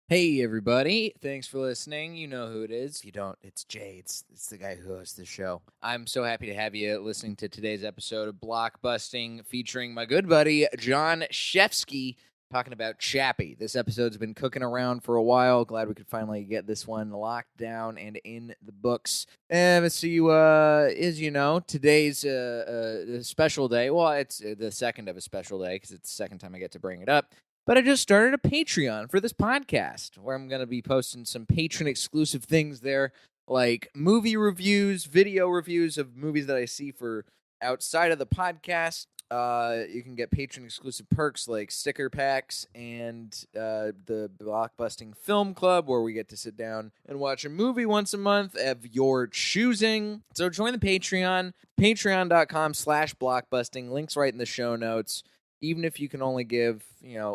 Hey, everybody. Thanks for listening. You know who it is. If you don't, it's Jay. It's the guy who hosts the show. I'm so happy to have you listening to today's episode of Blockbusting featuring my good buddy, John Shefsky, talking about Chappie. This episode's been cooking around for a while. Glad we could finally get this one locked down and in the books. As you know, today's a special day. Well, it's the second of a special day because it's the second time I get to bring it up. But I just started a Patreon for this podcast where I'm going to be posting some patron-exclusive things there, like movie reviews, video reviews of movies that I see for outside of the podcast. You can get patron-exclusive perks like sticker packs and the Blockbusting Film Club, where we get to sit down and watch a movie once a month of your choosing. So join the Patreon, patreon.com/blockbusting. Links right in the show notes. Even if you can only give,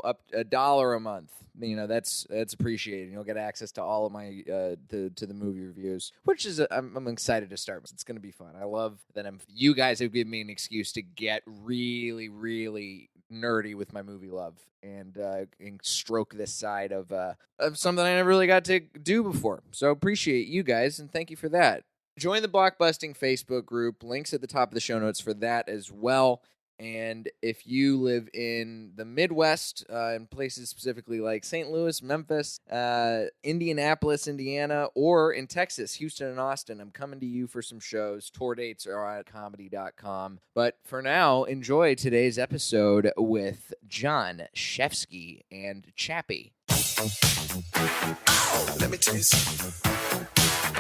up $1 a month, that's appreciated. You'll get access to all of my to the movie reviews, which is I'm excited to start. It's going to be fun. I love that you guys have given me an excuse to get really, really nerdy with my movie love and stroke this side of something I never really got to do before. So appreciate you guys and thank you for that. Join the Blockbusting Facebook group. Links at the top of the show notes for that as well. And if you live in the Midwest, in places specifically like St. Louis, Memphis, Indianapolis, Indiana, or in Texas, Houston and Austin, I'm coming to you for some shows. Tour dates are at comedy.com. But for now, enjoy today's episode with John Shefsky and Chappie. Oh, let me tell you something.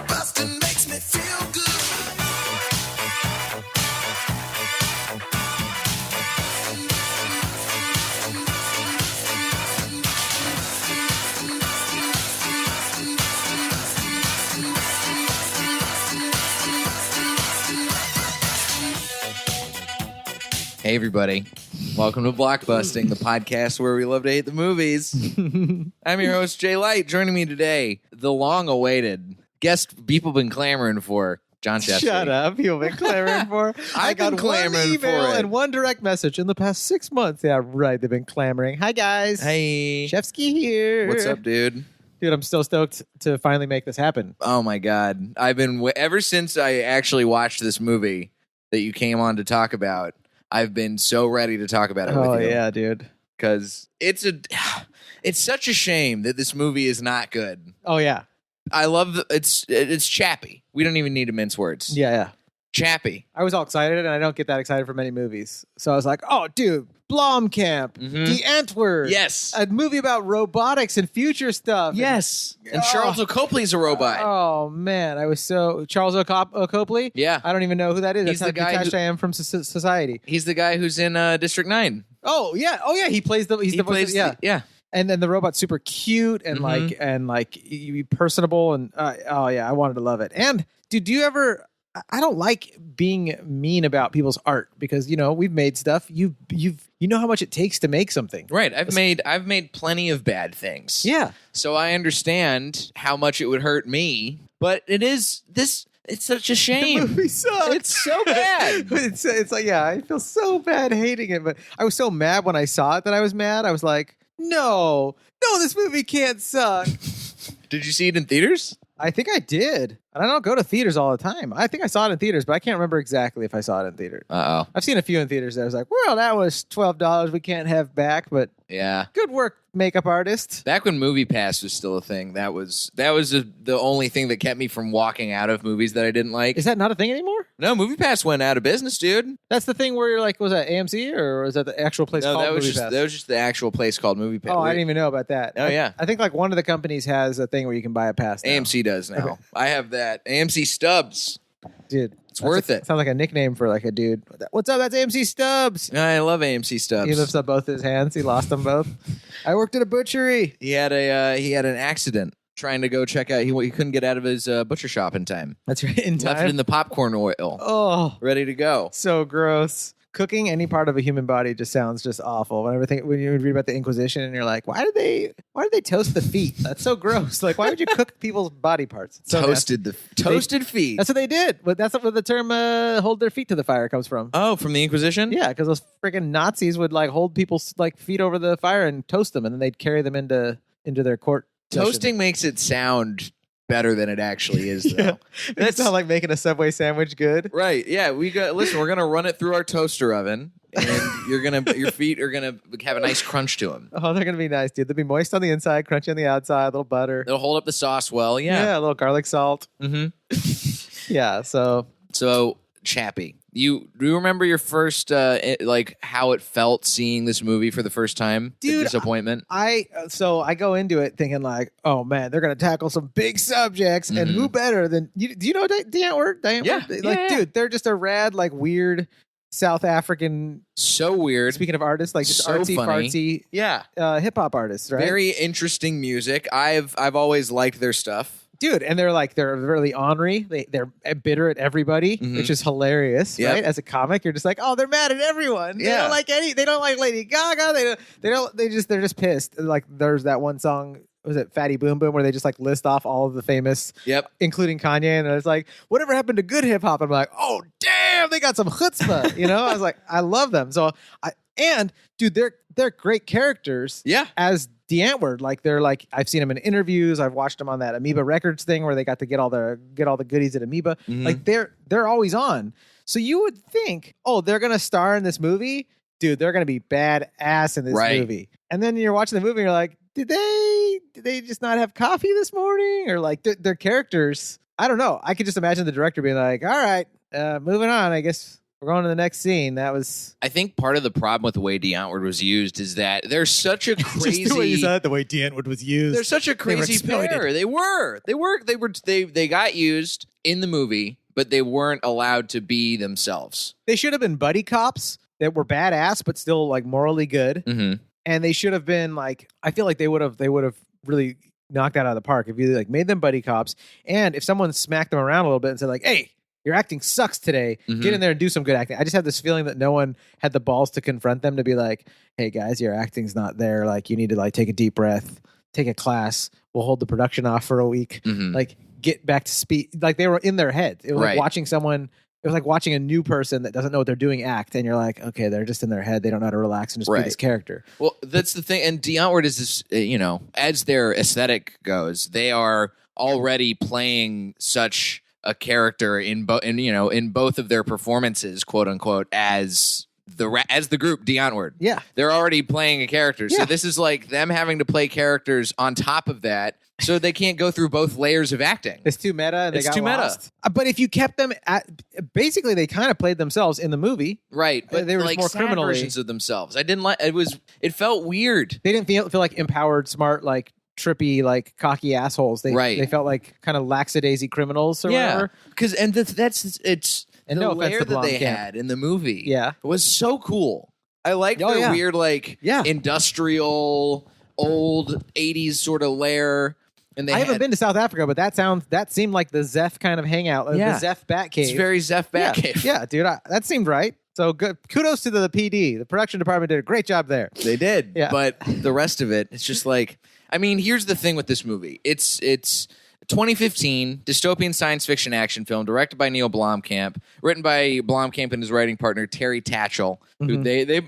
Bustin' makes me feel good. Hey, everybody. Welcome to Blockbusting, the podcast where we love to hate the movies. I'm your host, Jay Light. Joining me today, the long-awaited guest people been clamoring for, John Shefsky. Shut up. You've been clamoring for. I got been clamoring one email for it. and one direct message in the past 6 months. Yeah, right. They've been clamoring. Hi, guys. Hey. Shefsky here. What's up, dude? Dude, I'm still stoked to finally make this happen. Oh, my God. I've been, ever since I actually watched this movie that you came on to talk about, I've been so ready to talk about it with you. Oh, yeah, dude. Because it's such a shame that this movie is not good. Oh, yeah. I love it's Chappie. We don't even need to mince words. Yeah. Chappie. I was all excited, and I don't get that excited for many movies. So I was like, oh, dude, Blomkamp, the Antwoord. Yes. A movie about robotics and future stuff. Yes. And Charles O'Copley's a robot. Oh, man. I was so... Charles O'Copley? Yeah. I don't even know who that is. He's That's the how guy detached I am from society. He's the guy who's in District 9. Oh, yeah. He plays the... He's the voice. Yeah. And then the robot's super cute and like you personable and I wanted to love it. And dude, do you ever? I don't like being mean about people's art because we've made stuff. You know how much it takes to make something. Right. I've made plenty of bad things. Yeah. So I understand how much it would hurt me, but it's such a shame. The movie sucks. It's so bad. it's like I feel so bad hating it, but I was so mad when I saw it that I was mad. I was like, no, this movie can't suck. Did you see it in theaters? I think I did. And I don't go to theaters all the time. I think I saw it in theaters, but I can't remember exactly if I saw it in theaters. Uh-oh. I've seen a few in theaters that I was like, well, that was $12 we can't have back, but yeah. Good work, makeup artist. Back when MoviePass was still a thing, that was the only thing that kept me from walking out of movies that I didn't like. Is that not a thing anymore? No, MoviePass went out of business, dude. That's the thing where you're like, was that AMC or was that the actual place called MoviePass? That was just the actual place called MoviePass. Oh, I didn't even know about that. Oh, yeah. I think like one of the companies has a thing where you can buy a pass now. AMC does now. Okay. I have that. AMC Stubbs. Dude. It's worth it. Sounds like a nickname for like a dude. What's up? That's AMC Stubbs. I love AMC Stubbs. He lifts up both his hands. He lost them both. I worked at a butchery. He had an accident trying to go check out. He couldn't get out of his butcher shop in time. That's right. In time. Left it in the popcorn oil. Oh, ready to go. So gross. Cooking any part of a human body just sounds just awful. When you read about the Inquisition and you're like, why did they toast the feet? That's so gross. Like, why would you cook people's body parts? It's so toasted feet. That's what they did. But that's where the term hold their feet to the fire comes from. Oh, from the Inquisition? Yeah, because those freaking Nazis would like hold people's like feet over the fire and toast them, and then they'd carry them into their court Toasting makes it sound better than it actually is, though. Yeah. That's not like making a Subway sandwich good. Right. Yeah. Listen, we're going to run it through our toaster oven, and your feet are going to have a nice crunch to them. Oh, they're going to be nice, dude. They'll be moist on the inside, crunchy on the outside, a little butter. They'll hold up the sauce well. Yeah. A little garlic salt. Mm-hmm. Yeah, So, Chappie, do you remember your first, how it felt seeing this movie for the first time? Dude, the disappointment? I go into it thinking like, oh man, they're gonna tackle some big subjects, and who better than you? Do you know Antwoord? Yeah. Dude, they're just a rad, like weird South African. So weird. Speaking of artists, like just So artsy funny. fartsy, Yeah. hip hop artists, right? Very interesting music. I've always liked their stuff. Dude, and they're really ornery. They're bitter at everybody, which is hilarious, Yep. right? As a comic, you're just like, oh, they're mad at everyone. They Yeah. don't like they don't like Lady Gaga. They're just pissed. Like there's that one song, was it Fatty Boom Boom, where they just like list off all of the famous, including Kanye, and it's like, whatever happened to good hip hop? I'm like, oh damn, they got some chutzpah. I was like, I love them. Dude, they're great characters. Yeah. As the Antwoord, like they're like, I've seen them in interviews. I've watched them on that Amoeba Records thing where they got to get all the goodies at Amoeba. Like they're always on. So you would think, oh, they're gonna star in this movie, dude. They're gonna be badass in this movie. And then you're watching the movie, and you're like, did they just not have coffee this morning, or like their characters? I don't know. I could just imagine the director being like, all right, moving on. I guess we're going to the next scene. That was. I think part of the problem with the way Antwoord was used is that there's such a crazy. Just the way you said it, the way Antwoord was used. They're such a crazy pair. They got used in the movie, but they weren't allowed to be themselves. They should have been buddy cops that were badass, but still like morally good. Mm-hmm. And they should have been like, I feel like they would have really knocked that out of the park if you like made them buddy cops. And if someone smacked them around a little bit and said like, hey, your acting sucks today. Get in there and do some good acting. I just have this feeling that no one had the balls to confront them to be like, hey guys, your acting's not there. Like you need to like take a deep breath, take a class. We'll hold the production off for a week. Like get back to speed. Like they were in their head. It was like watching someone. It was like watching a new person that doesn't know what they're doing act, and you're like, okay, they're just in their head. They don't know how to relax and just be this character. Well, that's the thing. And Antwoord is this, as their aesthetic goes, they are already playing such a character in both of their performances, quote unquote, as the group Antwoord. Yeah, they're already playing a character. So this is like them having to play characters on top of that. So they can't go through both layers of acting. It's too meta. And they got lost. But if you kept them basically they kind of played themselves in the movie, right? But they were like more criminal versions of themselves. I didn't like. It felt weird. They didn't feel like empowered, smart, like trippy, like cocky assholes. They felt like kind of lackadaisy criminals or whatever. Because it's and the no offense layer to that they Blomkamp. had in the movie. Yeah, was so cool. I like their weird industrial old 80s sort of lair. And I haven't been to South Africa, but that seemed like the Zeph kind of hangout, the Zeph Batcave. It's very Zeph Batcave. Yeah, dude, that seemed right. So good. Kudos to the PD. The production department did a great job there. They did. Yeah. But the rest of it, it's just like, I mean, here's the thing with this movie. It's 2015 dystopian science fiction action film directed by Neil Blomkamp, written by Blomkamp and his writing partner Terry Tatchell, who they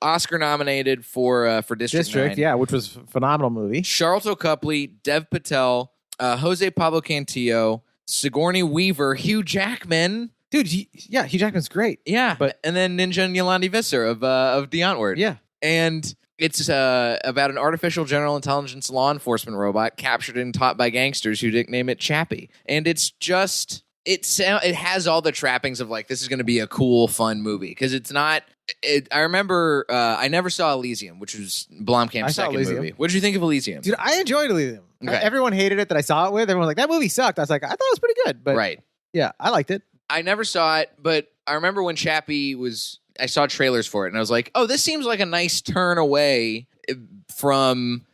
Oscar nominated for District 9. Yeah, which was a phenomenal movie. Charlton Copley, Dev Patel, Jose Pablo Cantillo, Sigourney Weaver, Hugh Jackman. Dude, Hugh Jackman's great. Yeah, and then Ninja and Yolandi Visser of Antwoord. Yeah, and it's about an artificial general intelligence law enforcement robot captured and taught by gangsters who nickname it Chappie. And it's just it has all the trappings of like this is going to be a cool, fun movie because it's not. I remember I never saw Elysium, which was Blomkamp's second movie. What did you think of Elysium? Dude, I enjoyed Elysium. Okay. Everyone hated it that I saw it with. Everyone was like, that movie sucked. I was like, I thought it was pretty good. But yeah, I liked it. I never saw it, but I remember when Chappie was. I saw trailers for it, and I was like, "Oh, this seems like a nice turn away from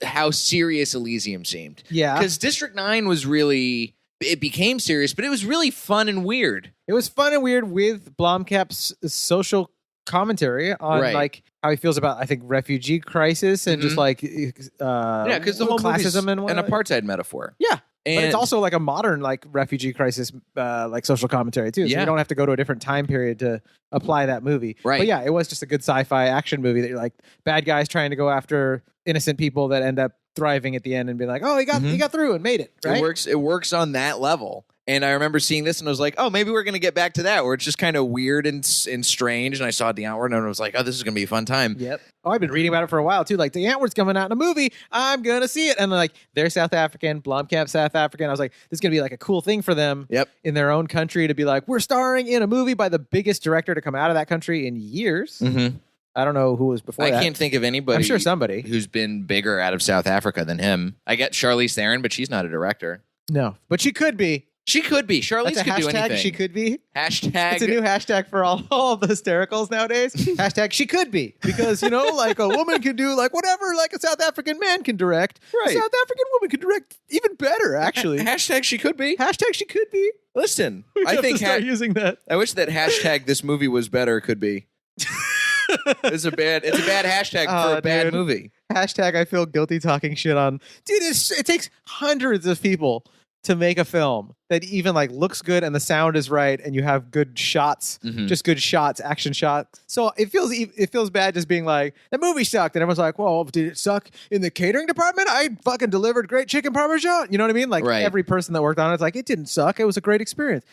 how serious Elysium seemed." Yeah, because District 9 was really it became serious, but it was really fun and weird. It was fun and weird with Blomkamp's social commentary on like how he feels about, I think, refugee crisis and just like because the whole classism and an apartheid metaphor. Yeah. But it's also like a modern like refugee crisis like social commentary too. So you don't have to go to a different time period to apply that movie. Right. But yeah, it was just a good sci-fi action movie that you're like bad guys trying to go after innocent people that end up thriving at the end and being like, oh, he got through and made it. Right? It works on that level. And I remember seeing this and I was like, oh, maybe we're going to get back to that where it's just kind of weird and strange. And I saw the Antwoord and I was like, oh, this is going to be a fun time. Yep. Oh, I've been reading about it for a while too. Like the Antwoord's coming out in a movie. I'm going to see it. And like they're South African, Blomkamp South African. I was like, this is going to be like a cool thing for them in their own country to be like, we're starring in a movie by the biggest director to come out of that country in years. Mm-hmm. I don't know who was before that. I can't think of anybody. I'm sure somebody who's been bigger out of South Africa than him. I get Charlize Theron, but she's not a director. No, but she could be. She could be. Charlize could do anything. She could be. Hashtag. It's a new hashtag for all of the hystericals nowadays. Hashtag she could be. Because, like a woman can do like whatever like a South African man can direct. Right. A South African woman can direct even better, actually. Hashtag she could be. Hashtag she could be. Listen, We I have think to start using that. I wish that hashtag this movie was better could be. It's a bad hashtag for a bad movie. Hashtag I feel guilty talking shit on. Dude, it takes hundreds of people to make a film that even like looks good and the sound is right and you have good shots, just good shots, action shots. So it feels bad just being like, the movie sucked. And everyone's like, well, did it suck in the catering department? I fucking delivered great chicken parmesan. You know what I mean? Like every person that worked on it's like, it didn't suck. It was a great experience.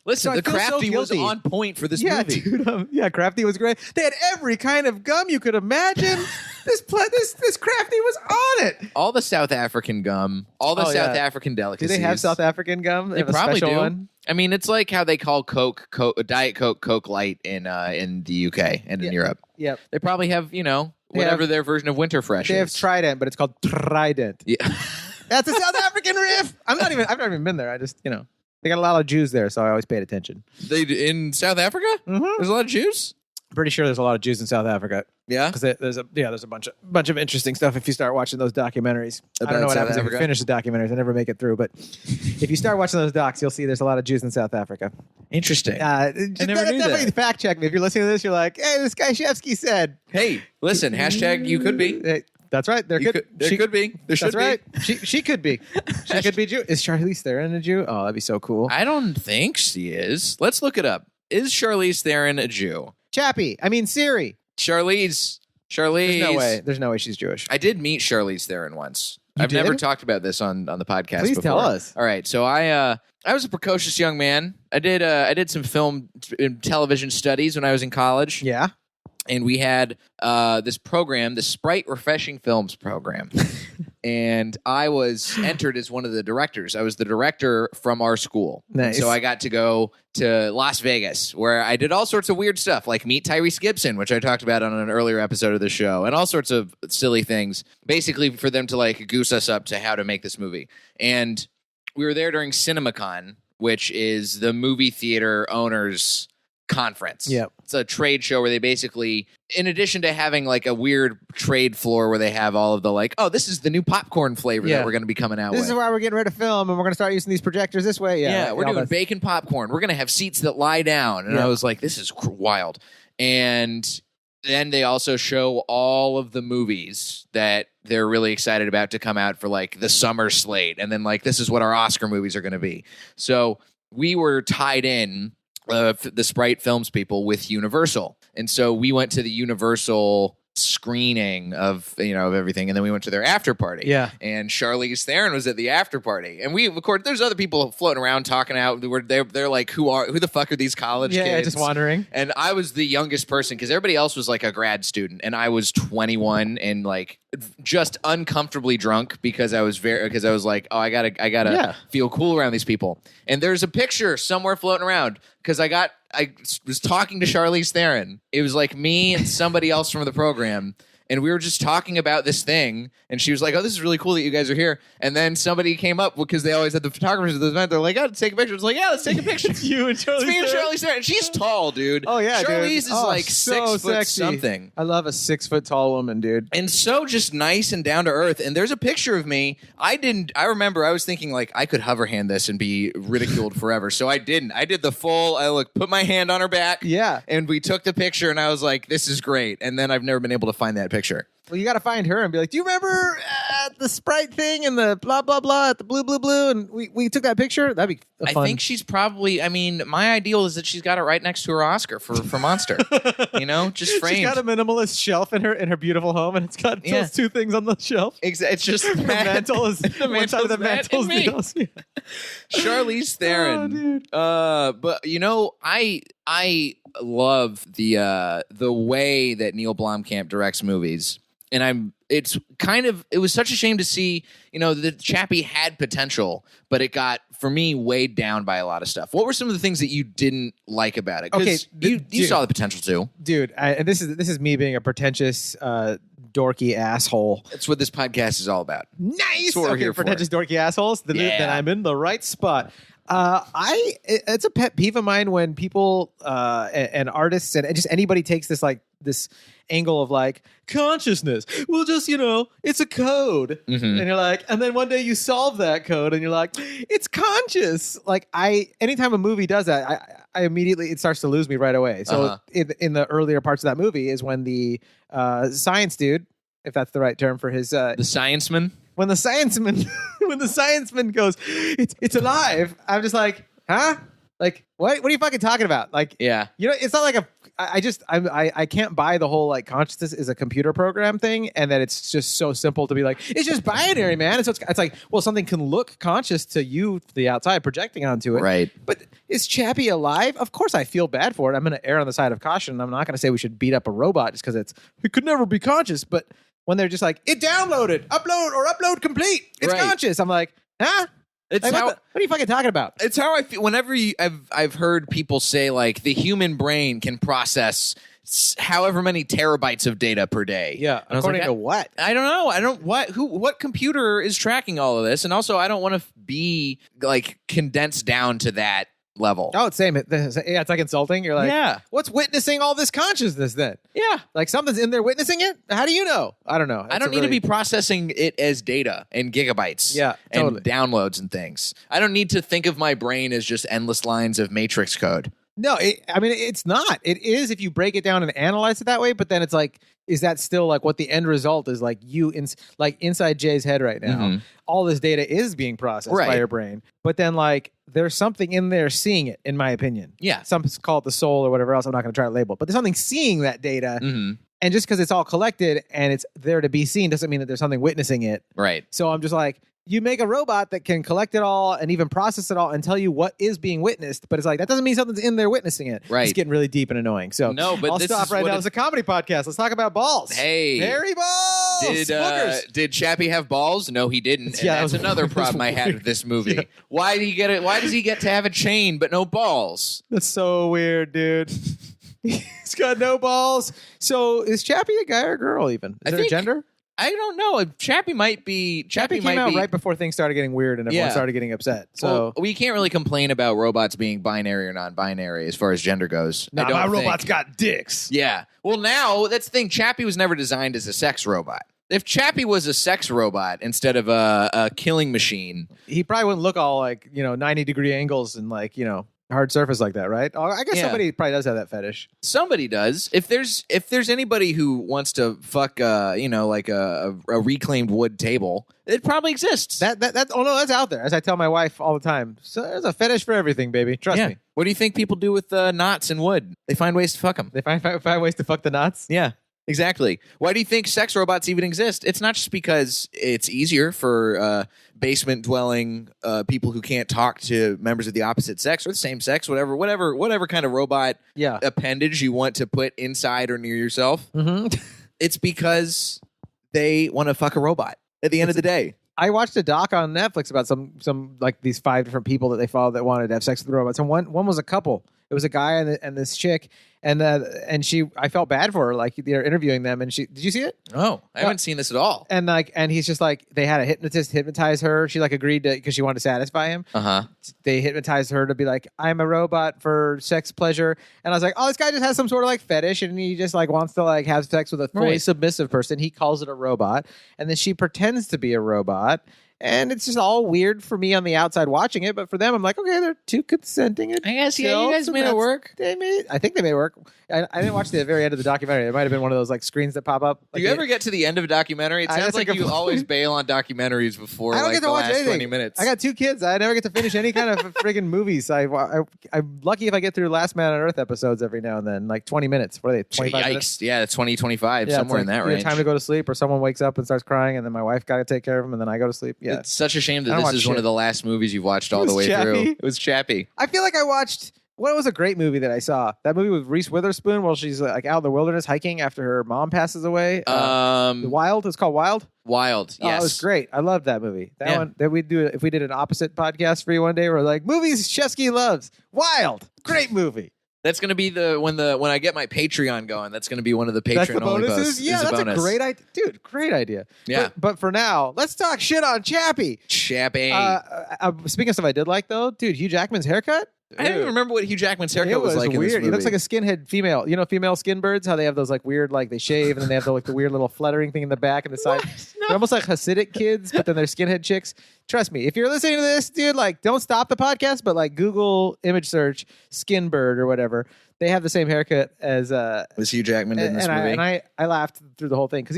Listen, so the Crafty was on point for this movie. Dude, Crafty was great. They had every kind of gum you could imagine. This Crafty was on it. All the South African gum, all the South African delicacies. Do they have South African gum? They have probably a special do. One? I mean, it's like how they call Diet Coke Light in the UK and in Europe. Yep. They probably have, whatever their version of Winter Fresh They is. have Trident, but it's called Trident. Yeah. That's a South African riff. I've not even been there. I just, they got a lot of Jews there, so I always paid attention. In South Africa? Mm-hmm. There's a lot of Jews? I'm pretty sure there's a lot of Jews in South Africa. Yeah? Because there's a bunch of interesting stuff if you start watching those documentaries. I don't know what happens if you finish the documentaries. I never make it through, but if you start watching those docs, you'll see there's a lot of Jews in South Africa. Interesting. I never knew that. Fact check me. If you're listening to this, you're like, hey, this guy Shevsky said. Hey, listen, hashtag you could be. That's right. There could be. There should be. That's right. She could be. She could be Jew. Is Charlize Theron a Jew? Oh, that'd be so cool. I don't think she is. Let's look it up. Is Charlize Theron a Jew? Chappie. I mean Siri. Charlize. There's no way she's Jewish. I did meet Charlize Theron once. You I've did? never talked about this on the podcast Please before. tell us. All right. So I was a precocious young man. I did some film and television studies when I was in college. Yeah. And we had this program, the Sprite Refreshing Films program. And I was entered as one of the directors. I was the director from our school. Nice. So I got to go to Las Vegas, where I did all sorts of weird stuff, like meet Tyrese Gibson, which I talked about on an earlier episode of the show, and all sorts of silly things, basically for them to like goose us up to how to make this movie. And we were there during CinemaCon, which is the movie theater owners' conference. Yep. It's a trade show where they basically, in addition to having like a weird trade floor where they have all of the like, oh, this is the new popcorn flavor that we're going to be coming out with. This is why we're getting rid of film and we're going to start using these projectors this way. Yeah, we're doing bacon popcorn. We're going to have seats that lie down. And I was like, this is wild. And then they also show all of the movies that they're really excited about to come out for like the summer slate. And then like, this is what our Oscar movies are going to be. So we were tied in, the Sprite Films people, with Universal. And so we went to the Universal screening of everything, and then we went to their after party. Yeah. And Charlize Theron was at the after party, and we, of course, there's other people floating around talking out. They're like, who the fuck are these college kids? Yeah, just wandering. And I was the youngest person because everybody else was like a grad student, and I was 21 and like just uncomfortably drunk because I was like, oh, I gotta feel cool around these people. And there's a picture somewhere floating around because I was talking to Charlize Theron. It was like me and somebody else from the program. And we were just talking about this thing, and she was like, oh, this is really cool that you guys are here. And then somebody came up, because they always had the photographers at the event. They're like, oh, let's take a picture. It's like, yeah, let's take a picture. It's you and Charlize. It's me and Charlize Theron. And she's tall, dude. Oh, yeah, Charlize dude. is like so 6 foot sexy. something. I love a 6 foot tall woman, dude. And so just nice and down to earth. And there's a picture of me. I remember I was thinking like I could hover hand this and be ridiculed forever. So I didn't. I did the full, put my hand on her back. Yeah. And we took the picture, and I was like, this is great. And then I've never been able to find that picture. Well, you got to find her and be like, do you remember got the Sprite thing and the blah blah blah at the blue blue blue, and we took that picture. That'd be I think she's probably. I mean, my ideal is that she's got it right next to her Oscar for Monster. Just framed. She's got a minimalist shelf in her beautiful home, and it's got those two things on the shelf. It's just the mantle is the one side of the mantle is the else. Yeah. Charlize Theron. But I love the way that Neil Blomkamp directs movies, and it was such a shame to see, that Chappie had potential, but it got, for me, weighed down by a lot of stuff. What were some of the things that you didn't like about it? Okay, you saw the potential too, dude. And this is me being a pretentious, dorky asshole. That's what this podcast is all about. Nice. That's what we're here pretentious, dorky assholes. Then I'm in the right spot. It's a pet peeve of mine when people and artists and just anybody takes this angle of like consciousness. Well, just it's a code, and you're like, and then one day you solve that code, and you're like, it's conscious. Like anytime a movie does that, I immediately it starts to lose me right away. So in the earlier parts of that movie is when the science dude, if that's the right term for his the scienceman. When the scienceman goes, it's alive. I'm just like, huh? Like, what are you fucking talking about? Like, yeah, it's not like I can't buy the whole like consciousness is a computer program thing, and that it's just so simple to be like, it's just binary, man. And so it's like, well, something can look conscious to you, the outside, projecting onto it, right? But is Chappie alive? Of course, I feel bad for it. I'm going to err on the side of caution. I'm not going to say we should beat up a robot just because it could never be conscious, but when they're just like, it downloaded, upload complete, it's conscious. I'm like, huh? It's like, what are you fucking talking about? It's how I feel. Whenever I've heard people say like the human brain can process however many terabytes of data per day. Yeah, and according to what? I don't know. What computer is tracking all of this? And also, I don't want to be like condensed down to that level. Oh, it's same. It's like insulting. You're like, yeah, what's witnessing all this consciousness then? Yeah, like something's in there witnessing it. How do you know? I don't know. I don't need to be processing it as data and gigabytes. Yeah, totally. And downloads and things. I don't need to think of my brain as just endless lines of matrix code. No, it's not. It is if you break it down and analyze it that way. But then it's like, is that still like what the end result is? Like inside Jay's head right now, all this data is being processed by your brain. But then like there's something in there seeing it, in my opinion. Yeah, some call it the soul or whatever else. I'm not going to try to label it, but there's something seeing that data. And just because it's all collected and it's there to be seen doesn't mean that there's something witnessing it. Right. So I'm just like, you make a robot that can collect it all and even process it all and tell you what is being witnessed, but it's like that doesn't mean something's in there witnessing it. Right. It's getting really deep and annoying. So no, but I'll stop right now. It's a comedy podcast. Let's talk about balls. Hey, hairy balls. Did Chappie have balls? No, he didn't. And Yeah, that's another problem I had with this movie. Yeah. Why do you get it? Why does he get to have a chain but no balls? That's so weird, dude. He's got no balls. So is Chappie a guy or a girl? Even is there a gender? I don't know. Chappie might be. Chappie came out right before things started getting weird and everyone started getting upset. So we can't really complain about robots being binary or non-binary as far as gender goes. Nah, my robot's got dicks. Yeah. Well, now that's the thing. Chappie was never designed as a sex robot. If Chappie was a sex robot instead of a killing machine, he probably wouldn't look all like 90-degree angles and like hard surface like that, right? Oh, I guess somebody probably does have that fetish. Somebody does. If there's anybody who wants to fuck, like a reclaimed wood table, it probably exists. That's out there. As I tell my wife all the time, so there's a fetish for everything, baby. Trust me. What do you think people do with knots and wood? They find ways to fuck them. They find ways to fuck the knots. Yeah. Exactly. Why do you think sex robots even exist? It's not just because it's easier for basement-dwelling people who can't talk to members of the opposite sex or the same sex, whatever kind of robot appendage you want to put inside or near yourself. It's because they want to fuck a robot at the end of the day. I watched a doc on Netflix about some like these 5 different people that they followed that wanted to have sex with robots, and one was a couple. It was a guy and this chick, and I felt bad for her. Like they're interviewing them, and did you see it? Oh, I haven't seen this at all. And he's just like, they had a hypnotist hypnotize her. She like agreed to, because she wanted to satisfy him. They hypnotized her to be like, I'm a robot for sex pleasure. And I was like, oh, this guy just has some sort of like fetish, and he just like wants to like have sex with a fully submissive person. He calls it a robot, and then she pretends to be a robot. And it's just all weird for me on the outside watching it, but for them, I'm like, okay, they're two consenting. I guess, yeah, you guys made it work. I think they made it work. I didn't watch the very end of the documentary. It might have been one of those like screens that pop up. Do you ever get to the end of a documentary? It sounds like you always bail on documentaries before like the last 20 minutes. I got 2 kids. I never get to finish any kind of friggin' movies. I'm lucky if I get through Last Man on Earth episodes every now and then, like 20 minutes. What are they, 25 minutes? Yeah, 20, 25, yeah, somewhere like, in that range. Time to go to sleep, or someone wakes up and starts crying, and then my wife got to take care of him, and then I go to sleep. Yeah, it's such a shame that this is one of the last movies you've watched all the way through. It was Chappie. I feel like I watched. What was a great movie that I saw? That movie with Reese Witherspoon while she's like out in the wilderness hiking after her mom passes away. Wild. It's called Wild. Wild. Yes, it was great. I loved that movie. That one. That we'd do if we did an opposite podcast for you one day. We're like movies Chesky loves. Wild. Great movie. That's gonna be when I get my Patreon going. That's gonna be one of the Patreon only posts. Yeah, that's a great idea, dude. Great idea. Yeah, but for now, let's talk shit on Chappie. Chappie. Speaking of stuff I did like though, dude, Hugh Jackman's haircut. I don't even remember what Hugh Jackman's haircut was like. Weird. In this movie. He looks like a skinhead female. You know, female skin birds. How they have those like weird, like they shave and then they have the weird little fluttering thing in the back and the side. No. They're almost like Hasidic kids, but then they're skinhead chicks. Trust me, if you're listening to this, dude, like don't stop the podcast, but like Google image search skin bird or whatever. They have the same haircut as Hugh Jackman did in this movie. I laughed through the whole thing because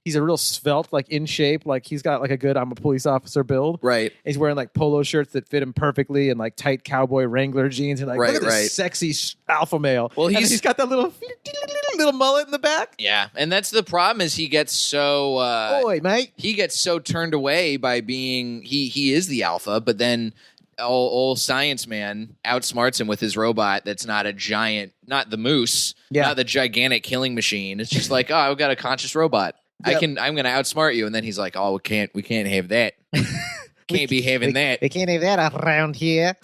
he's a real svelte, like in shape, like he's got like a good I'm a police officer build. Right. He's wearing like polo shirts that fit him perfectly and like tight cowboy Wrangler jeans and like look at this sexy alpha male. Well, he's got that little mullet in the back. Yeah, and that's the problem is he gets so mate. He gets so turned away by being he is the alpha, but then old science man outsmarts him with his robot that's not a giant, not the moose, not the gigantic killing machine. It's just like, oh, I've got a conscious robot. Yep. I'm gonna outsmart you. And then he's like, oh, we can't have that. Can't be having that. We can't have that around here.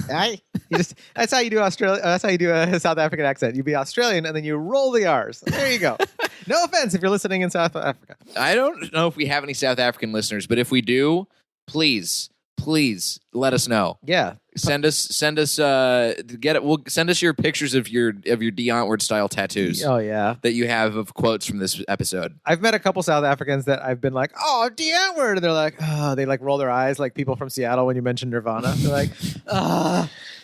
Right? That's how you do Australia. That's how you do a South African accent. You be Australian and then you roll the R's. There you go. No offense if you're listening in South Africa. I don't know if we have any South African listeners, but if we do, please let us know. Yeah. Send us send us your pictures of your Antwoord style tattoos. Oh yeah. That you have of quotes from this episode. I've met a couple South Africans that I've been like, oh, Antwoord. And they're like, oh, they like roll their eyes like people from Seattle when you mention Nirvana. They're like,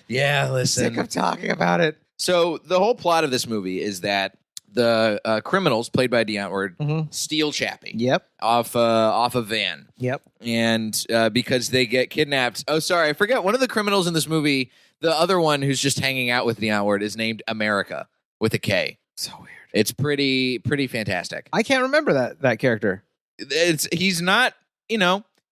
yeah, listen. Sick of talking about it. So the whole plot of this movie is that the criminals, played by Antwoord, steal Chappie. Yep. Off a van. Yep. And because they get kidnapped. Oh, sorry, I forget. One of the criminals in this movie, the other one who's just hanging out with Antwoord, is named America with a K. So weird. It's pretty fantastic. I can't remember that character. He's not.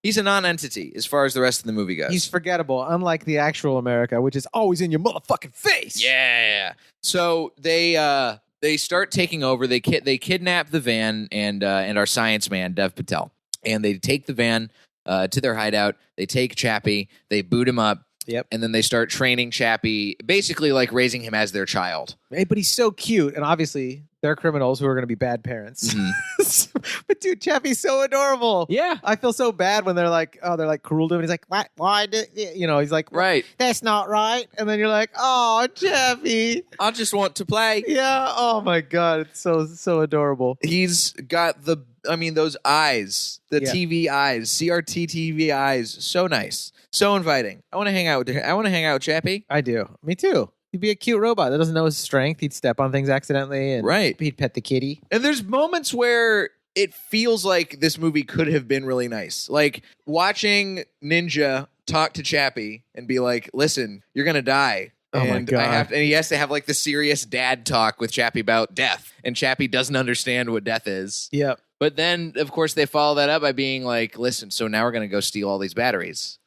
He's a non-entity as far as the rest of the movie goes. He's forgettable, unlike the actual America, which is always in your motherfucking face. Yeah. So they start taking over. They kidnap the van and our science man, Dev Patel. And they take the van to their hideout. They take Chappie. They boot him up. Yep. And then they start training Chappie, basically like raising him as their child. Hey, but he's so cute. And obviously, they're criminals who are going to be bad parents. Mm-hmm. But dude, Chappie's so adorable. Yeah. I feel so bad when they're like cruel to him. And he's like, what? Why did he's like, right. That's not right. And then you're like, oh, Chappie. I just want to play. Yeah. Oh my God. It's so adorable. He's got those eyes, the TV eyes, CRT TV eyes. So nice. So inviting. I want to hang out with Chappie. I do. Me too. He'd be a cute robot that doesn't know his strength. He'd step on things accidentally, and he'd pet the kitty. And there's moments where it feels like this movie could have been really nice. Like watching Ninja talk to Chappie and be like, listen, you're going to die. Oh my God. And he has to have like the serious dad talk with Chappie about death. And Chappie doesn't understand what death is. Yep. But then, of course, they follow that up by being like, listen, so now we're going to go steal all these batteries.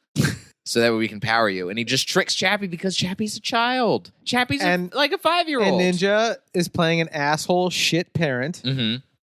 So that way we can power you. And he just tricks Chappie because Chappie's a child. Chappie's like a 5-year-old. And Ninja is playing an asshole shit parent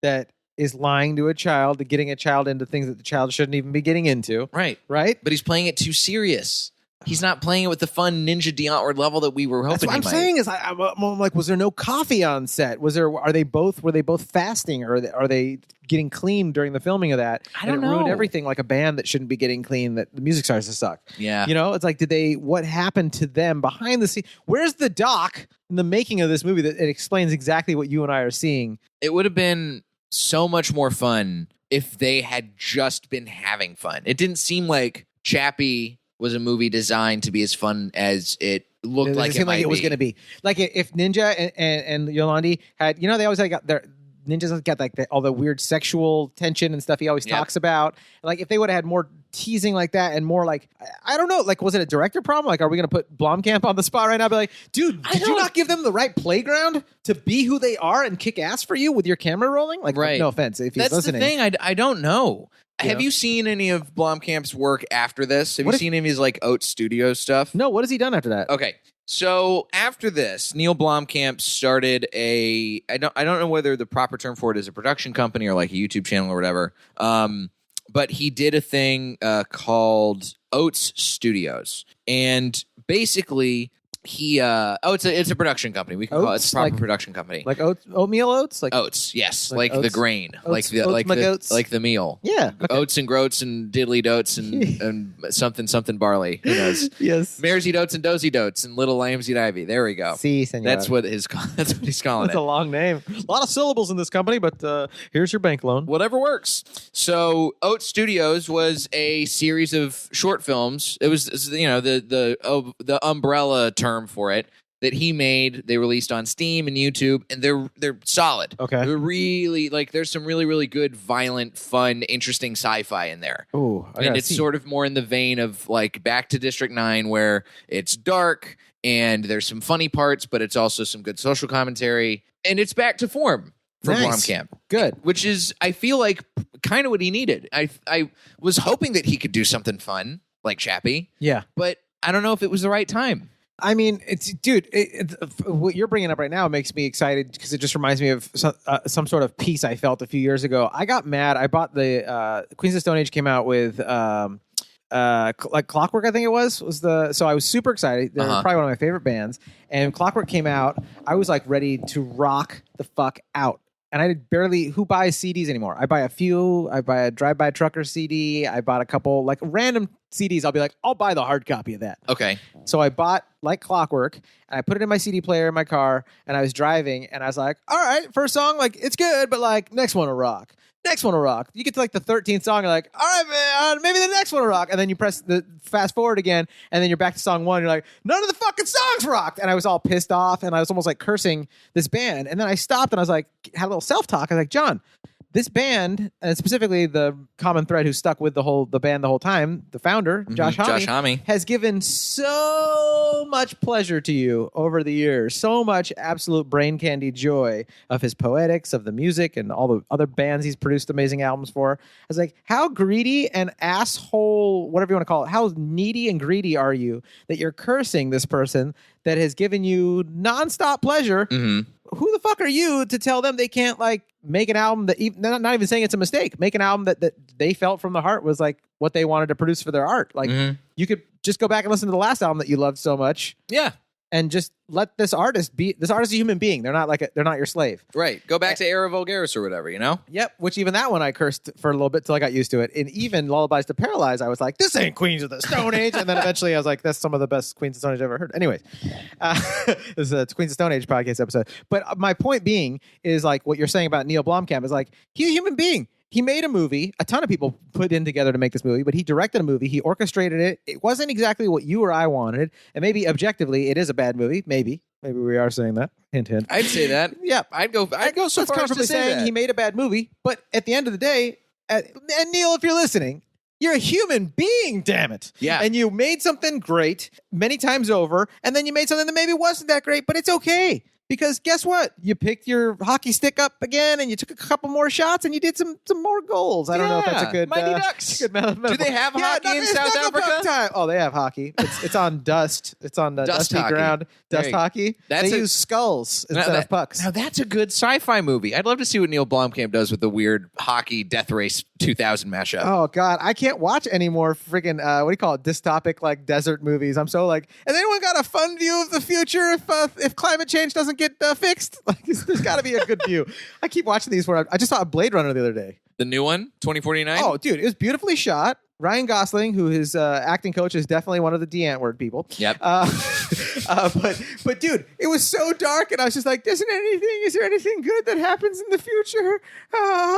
that is lying to a child, getting a child into things that the child shouldn't even be getting into. Right. Right? But he's playing it too serious. He's not playing it with the fun Ninja Antwoord level that we were hoping. That's what I'm saying is, I'm like, was there no coffee on set? Were they both fasting, or are they getting clean during the filming of that? I don't know. It ruined everything, like a band that shouldn't be getting clean. That the music starts to suck. Yeah, it's like, what happened to them behind the scene? Where's the doc in the making of this movie that it explains exactly what you and I are seeing? It would have been so much more fun if they had just been having fun. It didn't seem like Chappie was a movie designed to be as fun as it looked like it might it was be. going to be. Like if Ninja and Yolandi had, you know, they always got their Ninjas got like all the weird sexual tension and stuff he always talks about. Like if they would have had more teasing like that and more like, I don't know, like was it a director problem? Like are we going to put Blomkamp on the spot right now? Be like, dude, did you not give them the right playground to be who they are and kick ass for you with your camera rolling? Like, no offense if he's listening. That's the thing. I don't know. Have you seen any of Blomkamp's work after this? Have you seen any of his like Oats Studio stuff? No. What has he done after that? Okay. So after this, Neil Blomkamp started I don't know whether the proper term for it is a production company or like a YouTube channel or whatever. But he did a thing called Oats Studios, and basically it's a production company. We can call it a proper production company. Like oatmeal oats? Like oats, yes. Like oats? the grain. Oats, like the meal. Yeah. Okay. Oats and groats and diddly dotes and something barley. Who knows? Yes. Mares eat oats and dozy dotes and little lambs eat ivy. There we go. Si, senor. That's what he's calling That's it. a long name. A lot of syllables in this company, but here's your bank loan. Whatever works. So Oats Studios was a series of short films. It was, the umbrella term for it that he made. They released on Steam and YouTube, and they're solid. Okay. They're really there's some really, really good, violent, fun, interesting sci-fi in there. Ooh, and it's sort of more in the vein of like Back to District 9, where it's dark and there's some funny parts, but it's also some good social commentary, and it's back to form for Blomkamp. Good. Which is, I feel like, kind of what he needed. I was hoping that he could do something fun like Chappie. Yeah. But I don't know if it was the right time. I mean, what you're bringing up right now makes me excited because it just reminds me of some sort of peace I felt a few years ago. I got mad. I bought the Queens of Stone Age came out with like Clockwork, I think it was so I was super excited. They're probably one of my favorite bands. And Clockwork came out. I was like ready to rock the fuck out. And I barely, who buys CDs anymore? I buy a few. I buy a Drive-By Trucker CD. I bought a couple, like random CDs. I'll be like, I'll buy the hard copy of that. Okay. So I bought Like Clockwork, and I put it in my CD player in my car, and I was driving, and I was like, all right, first song, like, it's good, but like, next one will rock. Next one will rock. You get to like the 13th song, you're like, all right, man, maybe the next one will rock. And then you press the fast forward again, and then you're back to song one. You're like, none of the fucking songs rocked. And I was all pissed off, and I was almost like cursing this band. And then I stopped, and I was like, had a little self-talk. I was like, John, this band, and specifically the common thread who stuck with the band the whole time, the founder, Josh Homme, has given so much pleasure to you over the years, so much absolute brain candy joy of his poetics, of the music, and all the other bands he's produced amazing albums for. I was like, how greedy and asshole, whatever you want to call it, how needy and greedy are you that you're cursing this person that has given you nonstop pleasure? Mm-hmm. Who the fuck are you to tell them they can't like make an album that not even saying it's a mistake, make an album that they felt from the heart was like what they wanted to produce for their art. Like you could just go back and listen to the last album that you loved so much. Yeah. And just let this artist be. This artist is a human being. They're not they're not your slave. Right. Go back to Era Vulgaris or whatever, you know? Yep. Which even that one I cursed for a little bit till I got used to it. And even Lullabies to Paralyze, I was like, this ain't Queens of the Stone Age. And then eventually I was like, that's some of the best Queens of the Stone Age I've ever heard. Anyways, this is a Queens of Stone Age podcast episode. But my point being is like what you're saying about Neil Blomkamp is like, he's a human being. He made a movie. A ton of people put in together to make this movie, but he directed a movie. He orchestrated it. It wasn't exactly what you or I wanted. And maybe objectively, it is a bad movie. Maybe we are saying that. Hint, hint. I'd say that. Yeah. I'd go so far as to say that. He made a bad movie. But at the end of the day, and Neil, if you're listening, you're a human being, damn it. Yeah. And you made something great many times over, and then you made something that maybe wasn't that great, but it's okay. Because guess what? You picked your hockey stick up again, and you took a couple more shots, and you did some more goals. I don't know if that's a good Mighty Ducks. Good Do they have hockey in South Africa? Time. Oh, they have hockey. It's on dust. It's on dusty hockey. Ground. Dust hockey. They use skulls instead of pucks. Now that's a good sci-fi movie. I'd love to see what Neil Blomkamp does with the weird hockey Death Race 2000 mashup. Oh God, I can't watch any more freaking what do you call it? Dystopic like desert movies. I'm so like, has anyone got a fun view of the future if climate change doesn't get fixed? Like, there's got to be a good view. I keep watching these. I just saw a Blade Runner the other day. The new one, 2049. Oh, dude, it was beautifully shot. Ryan Gosling, who his acting coach is definitely one of the Antwoord people. Yep. But dude, it was so dark, and I was just like, is there anything good that happens in the future?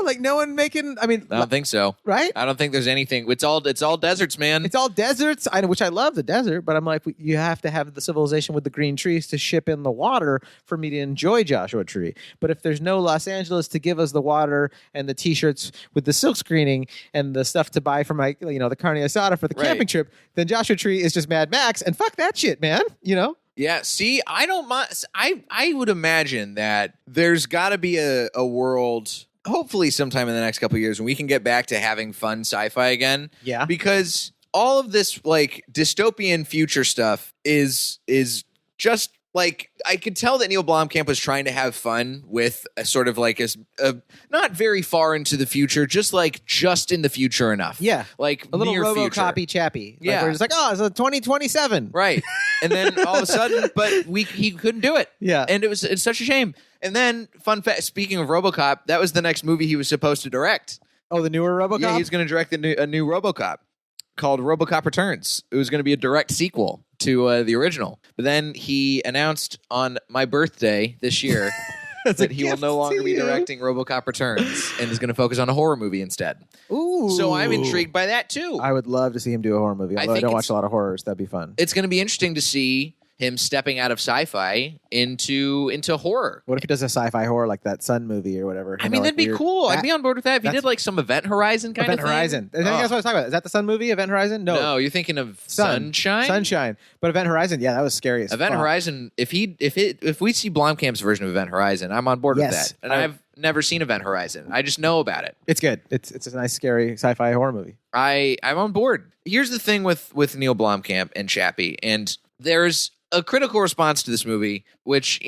Like no one making. I mean, I don't think so. Right? I don't think there's anything. It's all deserts, man. It's all deserts, which I love the desert, but I'm like, you have to have the civilization with the green trees to ship in the water for me to enjoy Joshua Tree. But if there's no Los Angeles to give us the water and the T-shirts with the silk screening and the stuff to buy for my, the carne asada for the camping trip, then Joshua Tree is just Mad Max, and fuck that shit, man. Yeah, see, I don't mind. I would imagine that there's got to be a world, hopefully sometime in the next couple of years, when we can get back to having fun sci-fi again. Yeah. Because all of this, like, dystopian future stuff is just, like, I could tell that Neil Blomkamp was trying to have fun with a sort of like a not very far into the future, just in the future enough. Yeah. Like a little near RoboCopy Chappie. Yeah. Like, we're just like, it's a 2027. Right. And then all of a sudden, but he couldn't do it. Yeah. And it's such a shame. And then, fun fact, speaking of RoboCop, that was the next movie he was supposed to direct. Oh, the newer RoboCop? Yeah, he was going to direct a new RoboCop called RoboCop Returns. It was going to be a direct sequel to the original. But then he announced on my birthday this year that he will no longer be directing RoboCop Returns and is going to focus on a horror movie instead. Ooh. So I'm intrigued by that too. I would love to see him do a horror movie. Although I don't watch a lot of horrors. That'd be fun. It's going to be interesting to see him stepping out of sci-fi into horror. What if he does a sci-fi horror like that Sun movie or whatever? I mean, that'd be cool. I'd be on board with that. If he did like some Event Horizon kind of thing. Event Horizon. I think that's what I was talking about. Is that the Sun movie, Event Horizon? No, you're thinking of Sunshine? Sunshine. But Event Horizon, yeah, that was scary as Event fuck. Horizon, if we see Blomkamp's version of Event Horizon, I'm on board with that. And I've never seen Event Horizon. I just know about it. It's good. It's a nice, scary sci-fi horror movie. I'm on board. Here's the thing with Neil Blomkamp and Chappie, and there's a critical response to this movie, which,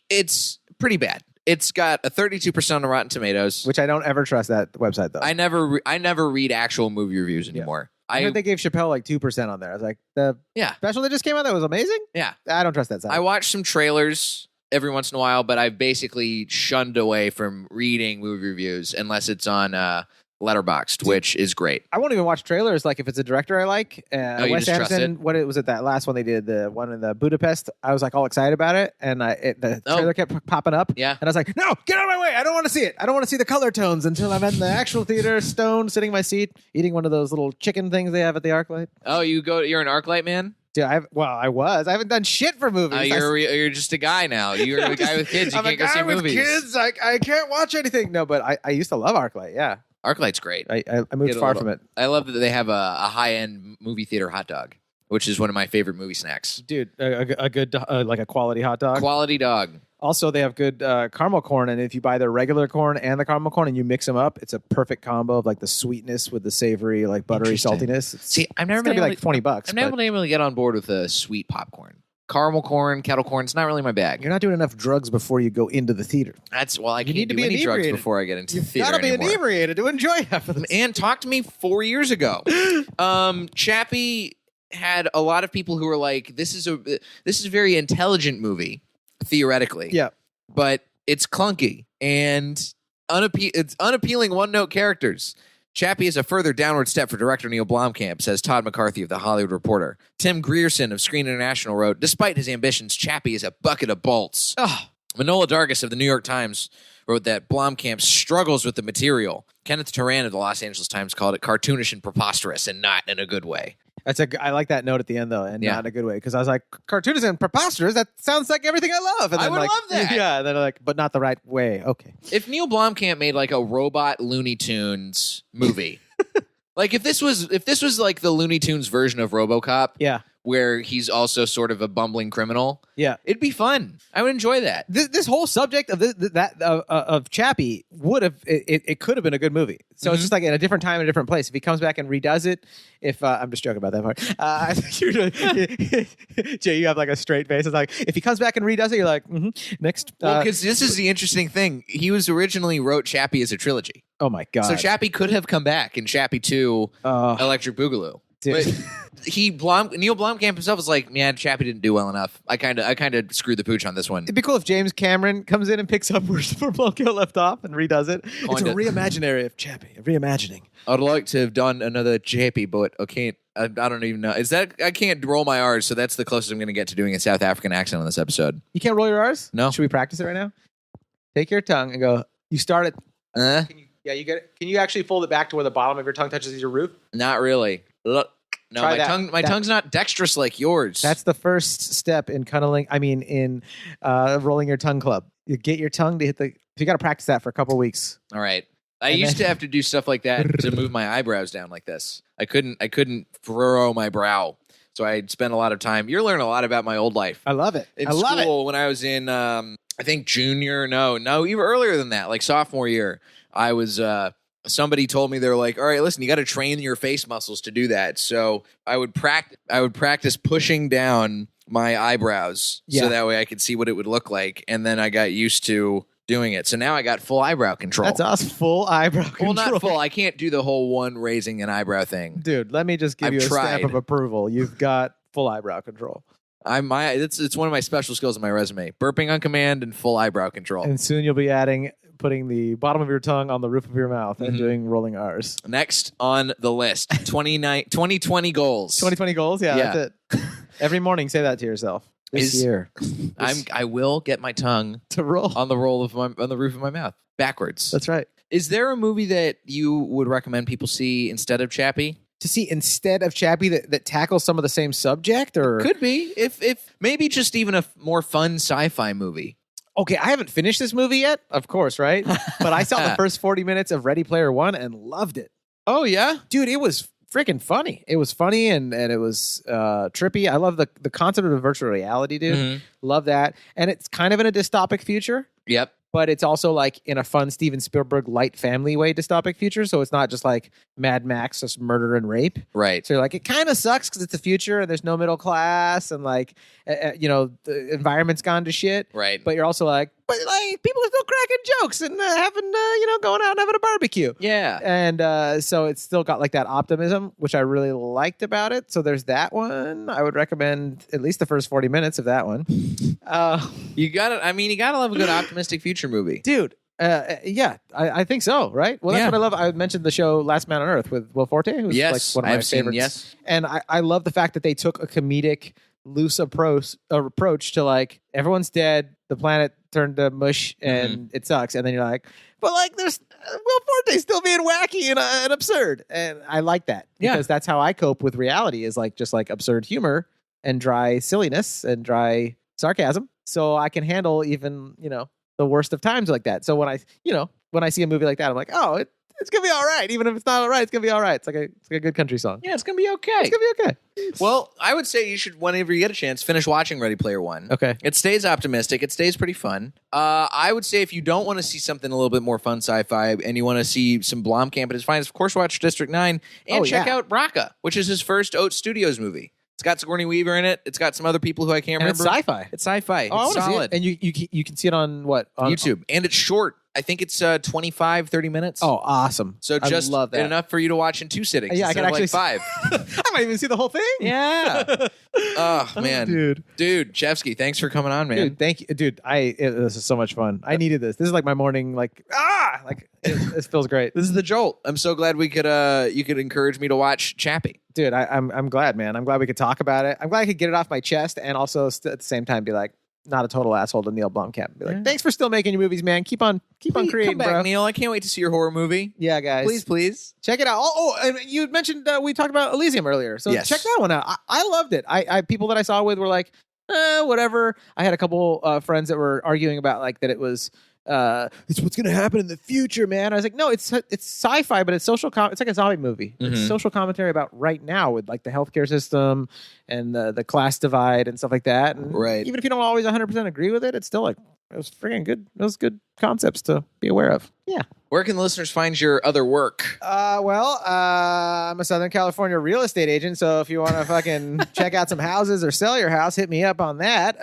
it's pretty bad. It's got a 32% on Rotten Tomatoes, which I don't ever trust that website though. I never read actual movie reviews anymore. I heard they gave Chappelle like 2% on there. I was like, the special that just came out that was amazing? Yeah. I don't trust that site. I watch some trailers every once in a while, but I've basically shunned away from reading movie reviews unless it's on Letterboxd, which is great. I won't even watch trailers. Like if it's a director I like, you Wes just trust Anderson. it? What was it? That last one they did, the one in the Budapest. I was like all excited about it, and the trailer kept popping up. Yeah, and I was like, no, get out of my way! I don't want to see it. I don't want to see the color tones until I'm in the actual theater, stoned, sitting in my seat, eating one of those little chicken things they have at the ArcLight. Oh, you're an ArcLight man? Dude, I haven't done shit for movies. You're just a guy now. You're a guy with kids. You can't go see movies. I'm a guy with kids. I can't watch anything. No, but I used to love ArcLight. Yeah. ArcLight's great. I moved far from it. I love that they have a high-end movie theater hot dog, which is one of my favorite movie snacks. Dude, a good, like a quality hot dog. Quality dog. Also, they have good caramel corn, and if you buy the regular corn and the caramel corn and you mix them up, it's a perfect combo of like the sweetness with the savory, like buttery saltiness. See, I've never been been like $20. I've never been able to get on board with a sweet popcorn. Caramel corn, kettle corn, it's not really my bag. You're not doing enough drugs before you go into the theater. I can't do any drugs before I get into the theater anymore. You gotta be inebriated to enjoy half of this. And talk to me 4 years ago. Chappie had a lot of people who were like, this is a very intelligent movie, theoretically. Yeah. But it's clunky and it's unappealing one-note characters. Chappie is a further downward step for director Neil Blomkamp, says Todd McCarthy of The Hollywood Reporter. Tim Grierson of Screen International wrote, despite his ambitions, Chappie is a bucket of bolts. Manola Dargis of The New York Times wrote that Blomkamp struggles with the material. Kenneth Turan of The Los Angeles Times called it cartoonish and preposterous and not in a good way. I like that note at the end though, and not in a good way, because I was like, cartoonish and preposterous. That sounds like everything I love. And I then would love that. Yeah, and then like, but not the right way. Okay. If Neil Blomkamp made like a robot Looney Tunes movie, like if this was like the Looney Tunes version of RoboCop, yeah, where he's also sort of a bumbling criminal, yeah, it'd be fun. I would enjoy that. This whole subject of Chappie would have it could have been a good movie. So it's just like in a different time, in a different place. If he comes back and redoes it, I'm just joking about that part. I think Jay, you have like a straight face. It's like if he comes back and redoes it, you're like, next. Well, because this is the interesting thing. He was originally wrote Chappie as a trilogy. Oh my god! So Chappie could have come back in Chappie 2, Electric Boogaloo. Dude. But Neil Blomkamp himself was like, man, Chappie didn't do well enough. I kind of screwed the pooch on this one. It'd be cool if James Cameron comes in and picks up where Blomkamp left off and redoes it. It's a reimaginary of Chappie, a reimagining. I'd like to have done another Chappie, but I can't. I don't even know. I can't roll my R's, so that's the closest I'm going to get to doing a South African accent on this episode. You can't roll your R's? No. Should we practice it right now? Take your tongue and go. You start at. Yeah, you get it. Can you actually fold it back to where the bottom of your tongue touches your roof? Not really. Look. No, Try my tongue's not dexterous like yours. That's the first step in rolling your tongue club. You get your tongue to hit the. You got to practice that for a couple weeks. All right. I used to have to do stuff like that to move my eyebrows down like this. I couldn't furrow my brow. So I'd spend a lot of time. You're learning a lot about my old life. I love it. In school, when I was in, I think even earlier than that, like sophomore year, I was, somebody told me, they're like, all right, listen, you got to train your face muscles to do that. So I would practice pushing down my eyebrows so that way I could see what it would look like. And then I got used to doing it. So now I got full eyebrow control. That's awesome. Full eyebrow control. Well, not full. I can't do the whole one raising an eyebrow thing. Dude, let me just give you a stamp of approval. You've got full eyebrow control. It's one of my special skills on my resume. Burping on command and full eyebrow control. And soon you'll be putting the bottom of your tongue on the roof of your mouth and doing rolling R's. Next on the list, 2020 goals. 2020 goals? Yeah, that's it. Every morning, say that to yourself. This year. I will get my tongue to roll on the roof of my mouth backwards. That's right. Is there a movie that you would recommend people see instead of Chappie? To see instead of Chappie that tackles some of the same subject, or could be if maybe just even a more fun sci-fi movie. Okay, I haven't finished this movie yet, of course, right? But I saw the first 40 minutes of Ready Player One and loved it. Oh yeah, dude, it was freaking funny. It was funny and it was trippy. I love the concept of virtual reality, dude. Mm-hmm. Love that, and it's kind of in a dystopic future. Yep. But it's also like in a fun Steven Spielberg light family way dystopic future. So it's not just like Mad Max, just murder and rape. Right. So you're like, it kind of sucks because it's the future and there's no middle class and like, the environment's gone to shit. Right. But you're also like, but like people are still cracking jokes and having, going out and having a barbecue. Yeah. And so it's still got like that optimism, which I really liked about it. So there's that one. I would recommend at least the first 40 minutes of that one. You gotta love a good optimistic future movie, dude. Yeah, I think so. Right. Well, that's what I love. I mentioned the show Last Man on Earth with Will Forte, who's like one of my favorites. Yes, and I love the fact that they took a comedic, loose approach to like everyone's dead, the planet turned to mush, and it sucks. And then you're like, but like there's Will Forte still being wacky and absurd, and I like that because that's how I cope with reality is like just like absurd humor and dry silliness and dry sarcasm. So I can handle even, the worst of times like that. So when I see a movie like that, I'm like, oh, it's going to be all right. Even if it's not all right, it's going to be all right. It's like a good country song. Yeah, it's going to be okay. It's going to be okay. Well, I would say you should, whenever you get a chance, finish watching Ready Player One. Okay. It stays optimistic. It stays pretty fun. I would say if you don't want to see something a little bit more fun sci-fi and you want to see some Blomkamp at his finest, of course, watch District 9 and check out Braca, which is his first Oat Studios movie. It's got Sigourney Weaver in it. It's got some other people who I can't remember. It's sci-fi. It's sci-fi. Oh, it's solid. And you can see it on what? On YouTube. And it's short. I think it's 25, 30 minutes. Oh, awesome. So just love that. enough for you to watch in 2 sittings. Yeah, I can actually like 5. I might even see the whole thing. Yeah. Oh, man. Dude, Chevsky, thanks for coming on, man. Dude, thank you. Dude, this is so much fun. I needed this. This is like my morning, it feels great. This is the jolt. I'm so glad you could encourage me to watch Chappie. Dude, I'm glad, man. I'm glad we could talk about it. I'm glad I could get it off my chest and also at the same time be like, not a total asshole to Neil Blomkamp. Be like, thanks for still making your movies, man. Keep on creating, come back, bro. Neil. I can't wait to see your horror movie. Yeah, guys. Please. Check it out. Oh, and you mentioned we talked about Elysium earlier. So check that one out. I loved it. I people that I saw with were like, whatever. I had a couple friends that were arguing about like that it was it's what's going to happen in the future, man. I was like, no, it's sci-fi, but it's social. It's like a zombie movie. It's social commentary about right now with like the healthcare system and the class divide and stuff like that. And even if you don't always 100% agree with it, it's still like it was freaking good. It was good concepts to be aware of. Yeah. Where can the listeners find your other work? I'm a Southern California real estate agent, so if you want to fucking check out some houses or sell your house, hit me up on that.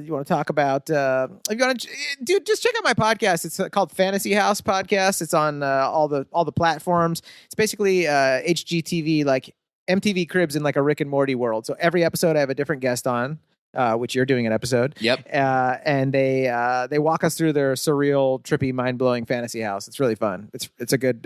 You want to talk about? If you want to, dude, just check out my podcast. It's called Fantasy House Podcast. It's on all the platforms. It's basically HGTV like MTV Cribs in like a Rick and Morty world. So every episode I have a different guest on, which you're doing an episode. Yep. And they walk us through their surreal, trippy, mind blowing fantasy house. It's really fun. It's a good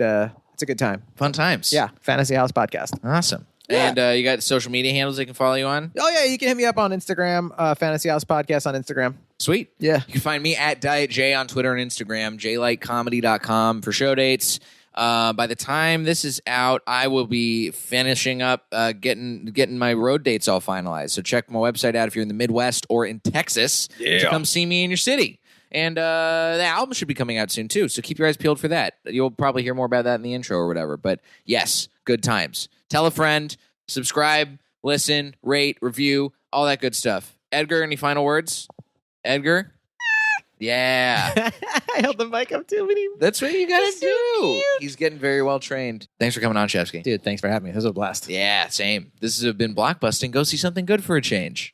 time. Fun times. Yeah, Fantasy House Podcast. Awesome. Yeah. And you got social media handles they can follow you on? Oh yeah, you can hit me up on Instagram, Fantasy House Podcast on Instagram. Sweet. Yeah. You can find me at Diet J on Twitter and Instagram, jlightcomedy.com for show dates. By the time this is out, I will be finishing up getting my road dates all finalized. So check my website out if you're in the Midwest or in Texas to come see me in your city. And the album should be coming out soon, too. So keep your eyes peeled for that. You'll probably hear more about that in the intro or whatever. But yes, good times. Tell a friend, subscribe, listen, rate, review, all that good stuff. Edgar, any final words? Edgar? Yeah. I held the mic up too many. That's what you got to so do. cute. He's getting very well trained. Thanks for coming on, Chevsky. Dude, thanks for having me. This was a blast. Yeah, same. This has been Blockbusting. Go see something good for a change.